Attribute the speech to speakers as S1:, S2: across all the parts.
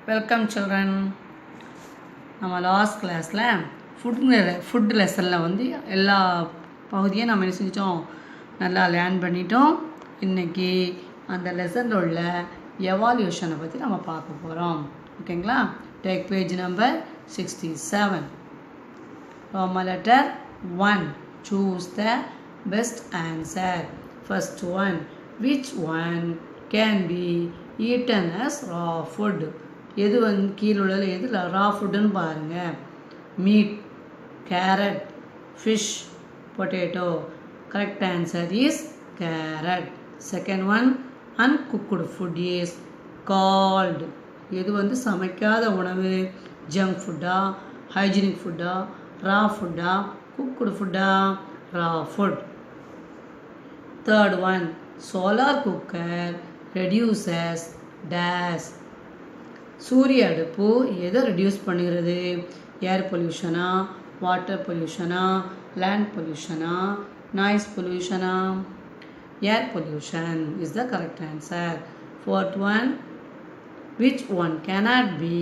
S1: Welcome children. நம்ம last கிளாஸில் food லெசனில் வந்து எல்லா பகுதியும் நம்ம என்ன செஞ்சோம், நல்லா லேர்ன் பண்ணிட்டோம். இன்றைக்கி அந்த லெசனில் உள்ள எவால்யூஷனை பற்றி நம்ம பார்க்க போகிறோம். ஓகேங்களா? Take page number 67. Roman letter 1. Choose the best answer. First one. Which one can be eaten as raw food? எது வந்து கீழே உள்ளது எது ரா ஃபுட்டுன்னு பாருங்கள். Meat, carrot, fish, potato. Correct answer is carrot. Second one, uncooked food is called. எது வந்து சமைக்காத உணவு? ஜங்க் ஃபுட்டா, ஹைஜீனிக் ஃபுட்டா, ரா ஃபுட்டா, குக்குடு ஃபுட்டா? Raw food. Third one, solar cooker reduces dash. சூரிய அடுப்பு எதை ரெடியூஸ் பண்ணுகிறது? ஏர் பொல்யூஷனா, வாட்டர் பொல்யூஷனா, லேண்ட் பொல்யூஷனா, நாய்ஸ் பொல்யூஷனா? Air pollution is the correct answer. Fourth one, which one cannot be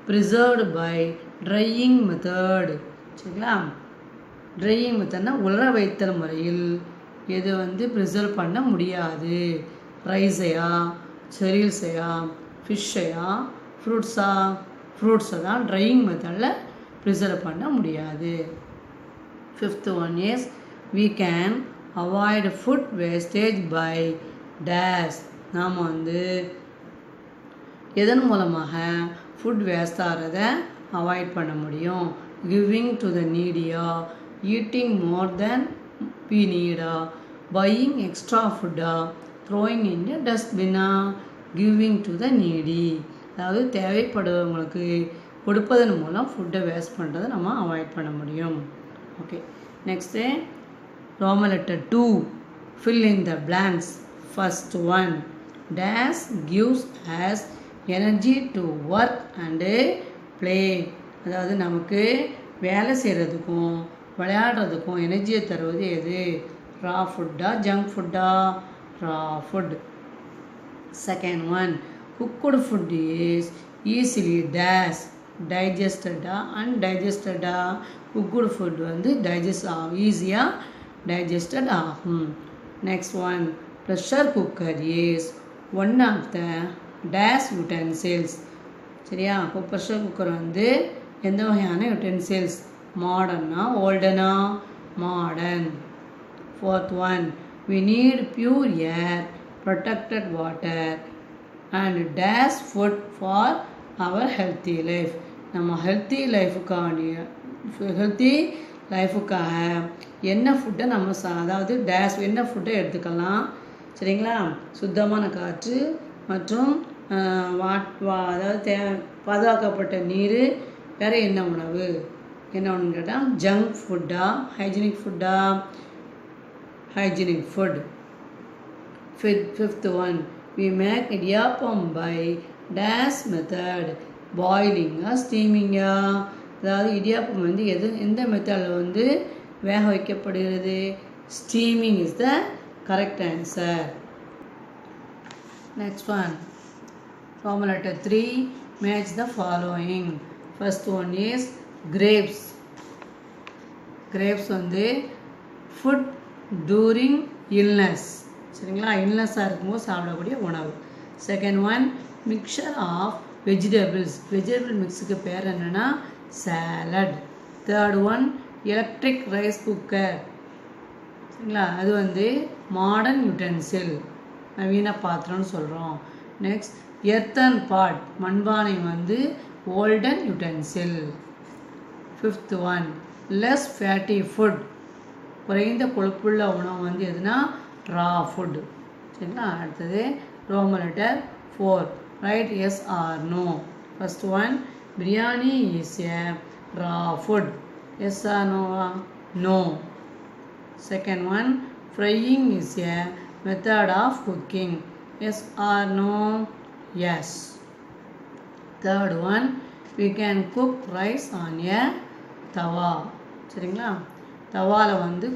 S1: preserved by drying method? சரிங்களா? ட்ரையிங் மெத்தட்னா உலர வைத்தல் முறையில் எது வந்து ப்ரிசர்வ் பண்ண முடியாது? ரைஸையா, செரியல்ஸையா, ஃபிஷ்ஷையா, ஃப்ரூட்ஸை தான் ட்ரையிங் மெத்தடில் ப்ரிசர்வ் பண்ண முடியாது. Fifth one is we can avoid food wastage by dash. நாம் வந்து எதன் மூலமாக ஃபுட் வேஸ்ட் ஆகிறத அவாய்ட் பண்ண முடியும்? கிவிங் டு த நீடியா, ஈட்டிங் மோர் தென் we நீடா, பையிங் எக்ஸ்ட்ரா ஃபுட்டா, த்ரோயிங் இன் த டஸ்ட்பின்னா? கிவிங் டு த நீடி, அதாவது தேவைப்படுறவங்களுக்கு கொடுப்பதன் மூலம் ஃபுட்டை வேஸ்ட் பண்ணுறதை நம்ம அவாய்ட் பண்ண முடியும். Okay, next Roman letter 2. Fill in the blanks. First one, dates gives us energy to work and play. அதாவது நமக்கு வேலை செய்கிறதுக்கும் விளையாடுறதுக்கும் எனர்ஜியை தருவது எது? ரா ஃபுட்டா, ஜங்க் ஃபுட்டா? Raw food. Second one, cooked food is easily dash டைஜஸ்டடா, அன்டைஜஸ்டடா? குக்குடு ஃபுட் வந்து டைஜஸ்ட் ஆகும், ஈஸியாக டைஜஸ்டட் ஆகும். Next one, pressure cooker is one of the dash utensils. சரியா? இப்போ ப்ரெஷர் குக்கர் வந்து எந்த வகையான யூட்டென்சில்ஸ்? மாடர்னா, ஓல்டனா? Modern. Fourth one, we need pure air, protected water and dash food for our healthy life. நம்ம ஹெல்த்தி லைஃபுக்காக என்ன ஃபுட்டை நம்ம அதாவது டேஷ் என்ன ஃபுட்டை எடுத்துக்கலாம்? சரிங்களா? சுத்தமான காற்று மற்றும் அதாவது பாதுகாக்கப்பட்ட நீர். வேறு என்ன உணவு? என்ன ஒன்று கேட்டால் ஜங்க் ஃபுட்டா, ஹைஜீனிக் ஃபுட்டா? Hygienic food. Fifth one, we make idiyappam by dash method, பாயிலிங்கா, ஸ்டீமிங்கா? அதாவது இடியாப்பம் வந்து எந்த மெத்தடில் வந்து வேக வைக்கப்படுகிறது? Steaming is the correct answer. Next one, Roman letter 3. Match the following. First one is grapes. Grapes வந்து ஃபுட் டூரிங் இல்னஸ். சரிங்களா? இல்னஸாக இருக்கும்போது சாப்பிடக்கூடிய உணவு. Second one, mixture of vegetables. Vegetable மிக்ஸுக்கு பேர் என்னென்னா salad. Third one, electric rice cooker. சரிங்களா? அது வந்து மாடர்ன் யூட்டென்சில், நவீன பாத்திரம்னு சொல்கிறோம். நெக்ஸ்ட், எர்த்தன் பாட், மண்பானை வந்து olden utensil. Fifth one, less fatty food, குறைந்த கொழுப்புள்ள உணவு வந்து எதுனா? Raw food. சரிங்களா? அடுத்தது Roman letter 4. Write yes or no. First one, biryani is a raw food. Yes or நோவா? No. Second one, frying is a method of cooking. Yes or no? Yes. Third one, we can cook rice on a தவா. சரிங்களா? தவாவில் வந்து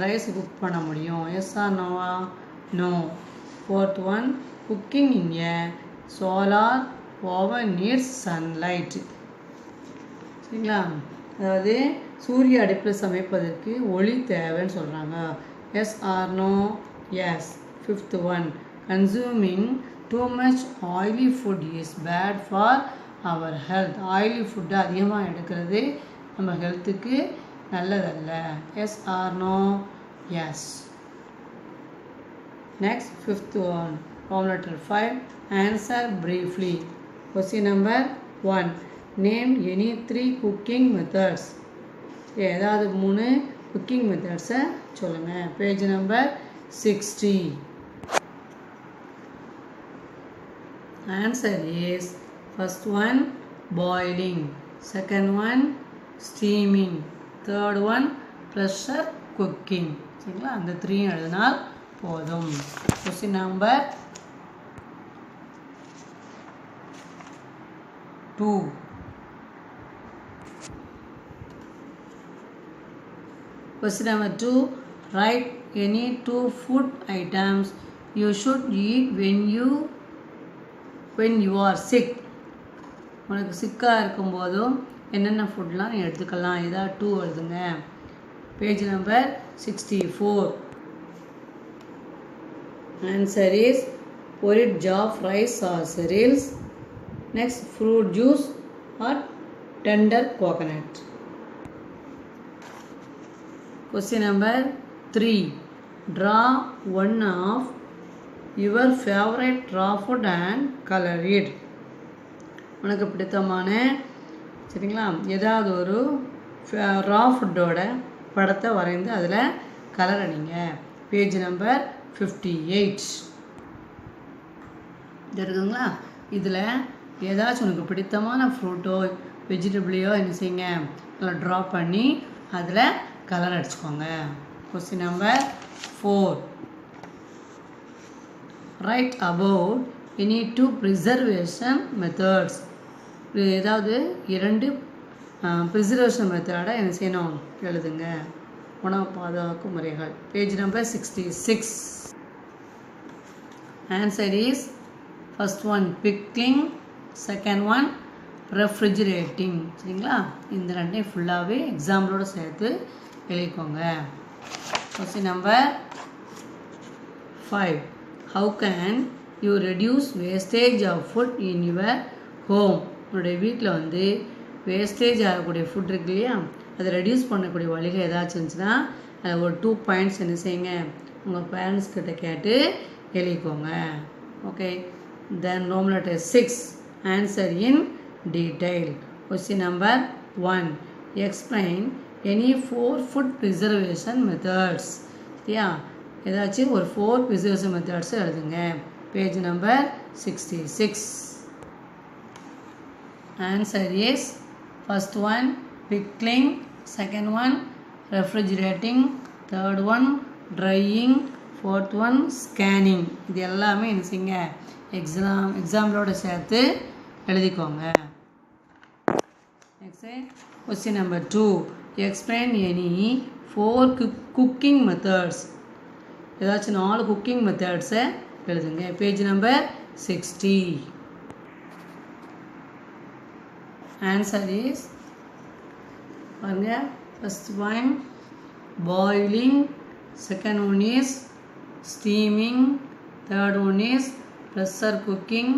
S1: rice cook பண்ண முடியும். Yes or நோவா? No. Fourth one, cooking in a solar oven needs sunlight. சரிங்களா? அதாவது சூரிய அடுப்பில் சமைப்பதற்கு ஒளி தேவைன்னு சொல்கிறாங்க. Yes or no? Yes. Fifth one, consuming too much oily food is bad for our health. Oily food அதிகமாக எடுக்கிறது நம்ம ஹெல்த்துக்கு நல்லதல்ல. Yes or no? Yes. Next, fifth one, problem letter 5. Answer briefly. Question number 1. Name any 3 cooking methods. ஏதாவது 3 cooking methods சொல்லுங்க. Page number 60. Answer is first one boiling, second one steaming, third one pressure cooking. சரிங்களா? அந்த 3 எழுதினால் போதும். Question number 2. Question number 2. Write any 2 food items you should eat when you are sick. உனக்கு சிக்காக இருக்கும்போதும் என்னென்ன ஃபுட்லாம் நீ எடுத்துக்கலாம். ஏதாவது 2 எழுதுங்க. Page number 64. Answer is porridge of rice or cereals. Next, fruit juice or tender coconut. Question number 3. Draw one of your favorite raw food and color it. உனக்கு பிடித்தமான சரிங்களா ஏதாவது ஒரு ரா ஃபுட்டோட படத்தை வரைந்து அதில் கலர் அடிங்க. பேஜ் நம்பர் 58 இருக்குங்களா? இதில் ஏதாச்சும் உனக்கு பிடித்தமான ஃப்ரூட்டோ வெஜிடபிளையோ என்ன செய்யுங்க, நல்லா ட்ரா பண்ணி அதில் கலர் அடிச்சுக்கோங்க. Question number 4. Write about any 2 preservation methods. ஏதாவது 2 ப்ரிசர்வேஷன் மெத்தடை என்ன செய்யணும் எழுதுங்க. உணவு பாதுகாக்கும் முறைகள். Page number 66. Answer is first one pickling, second one refrigerating. சரிங்களா? இந்த ரெண்டையும் ஃபுல்லாகவே எக்ஸாம்பிளோட சேர்த்து எழுதிக்கோங்க. Question number 5. How can you reduce wastage of food in your home? உன்னுடைய வீட்டில் வேஸ்டேஜ் ஆகக்கூடிய ஃபுட் இருக்கு இல்லையா, அதை ரெடியூஸ் பண்ணக்கூடிய வழிகள் ஏதாச்சும் இருந்துச்சுன்னா அதில் ஒரு 2 பாயிண்ட்ஸ் என்ன செய்யுங்க, உங்கள் பேரண்ட்ஸ் கிட்ட கேட்டு எழுதிக்கோங்க. Okay. Then Roman letter 6. Answer in detail. Question number 1. Explain any 4 food preservation methods. சரியா? ஏதாச்சும் ஒரு 4 ப்ரிசர்வேஷன் மெத்தட்ஸ் எழுதுங்க. Page number 66. Answer is first one pickling, second one refrigerating, third one drying, fourth one scanning. இது எல்லாமே என்ன செய்யுங்க, எக்ஸாம்பிளோட சேர்த்து எழுதிக்கோங்க. Next question number 2. Explain any 4 cooking methods. ஏதாச்சும் 4 குக்கிங் மெத்தட்ஸை எழுதுங்க. Page number 60. ஆன்சர் இஸ் பாருங்க, first one boiling, second one is steaming, third one is pressure cooking,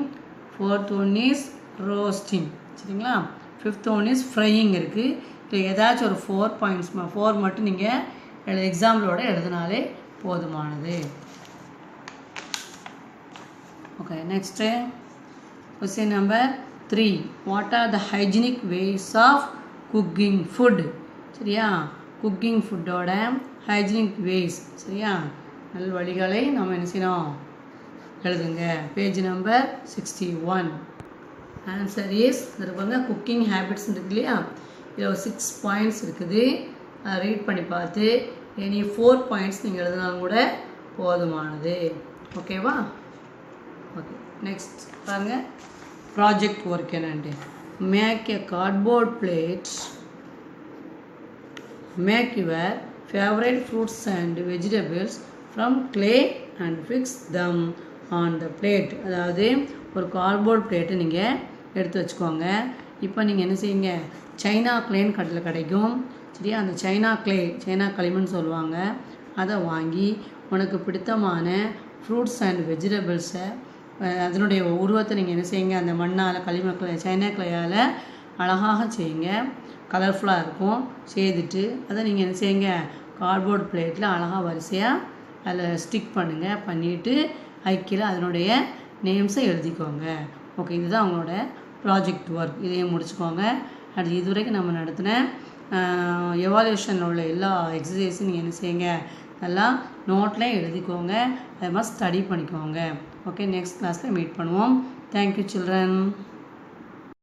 S1: fourth one is roasting. சரிங்களா? ஃபிஃப்த் ஒன் இஸ் ஃப்ரையிங் இருக்குது. இல்லை ஏதாச்சும் ஒரு 4 points 4 மட்டும் நீங்கள் எக்ஸாம்பிளோட எழுதினாலே போதுமானது. Okay. Next question number 3. What are the hygienic ways of cooking food. சரியா? குக்கிங் ஃபுட்டோட ஹைஜீனிக் வேஸ். சரியா? நல் வழிகளை நம்ம என்ன செய்யணும் எழுதுங்க. Page number 61. ஆன்சர் இஸ் இருப்பாங்க குக்கிங் ஹேபிட்ஸ் இருக்கு இல்லையா, இதில் ஒரு 6 பாயிண்ட்ஸ் இருக்குது. அதை ரீட் பண்ணி பார்த்து எனி 4 பாயிண்ட்ஸ் நீங்கள் எழுதினாலும் கூட போதுமானது. ஓகேவா? ஓகே. நெக்ஸ்ட் பாருங்கள், ப்ராஜெக்ட் ஒர்க் என்னன்ட்டு. Make a cardboard plate. Make your favorite fruits and vegetables from clay and fix them on the plate. அதாவது ஒரு கார்ட்போர்ட் பிளேட்டை நீங்கள் எடுத்து வச்சுக்கோங்க. இப்போ நீங்கள் என்ன செய்யுங்க, சைனா கிளேன்னு கடையில் கிடைக்கும் சரியா, அந்த சைனா களிமண் சொல்லுவாங்க. அதை வாங்கி உனக்கு பிடித்தமான ஃப்ரூட்ஸ் அண்ட் வெஜிடபிள்ஸை அதனுடைய உருவத்தை நீங்கள் என்ன செய்யுங்க, அந்த மண்ணால் சைனா கிளேயால் அழகாக செய்யுங்க. கலர்ஃபுல்லாக இருக்கும். செய்துட்டு அதை நீங்கள் என்ன செய்யுங்க, கார்ட்போர்ட் பிளேட்டில் அழகாக வரிசையாக அதில் ஸ்டிக் பண்ணுங்கள். பண்ணிவிட்டு ஐக்கியில் அதனுடைய நேம்ஸை எழுதிக்கோங்க. ஓகே, இதுதான் அவங்களோட ப்ராஜெக்ட் ஒர்க். இதையும் முடிச்சுக்கோங்க. அடுத்து இதுவரைக்கும் நம்ம நடத்தின எவாலுவேஷனில் உள்ள எல்லா எக்ஸசைஸும் நீங்கள் என்ன செய்யுங்க, நல்லா நோட்டில் எழுதிக்கோங்க. அது மாதிரி ஸ்டடி பண்ணிக்கோங்க. ஓகே, நெக்ஸ்ட் கிளாஸில் மீட் பண்ணுவோம். Thank you children.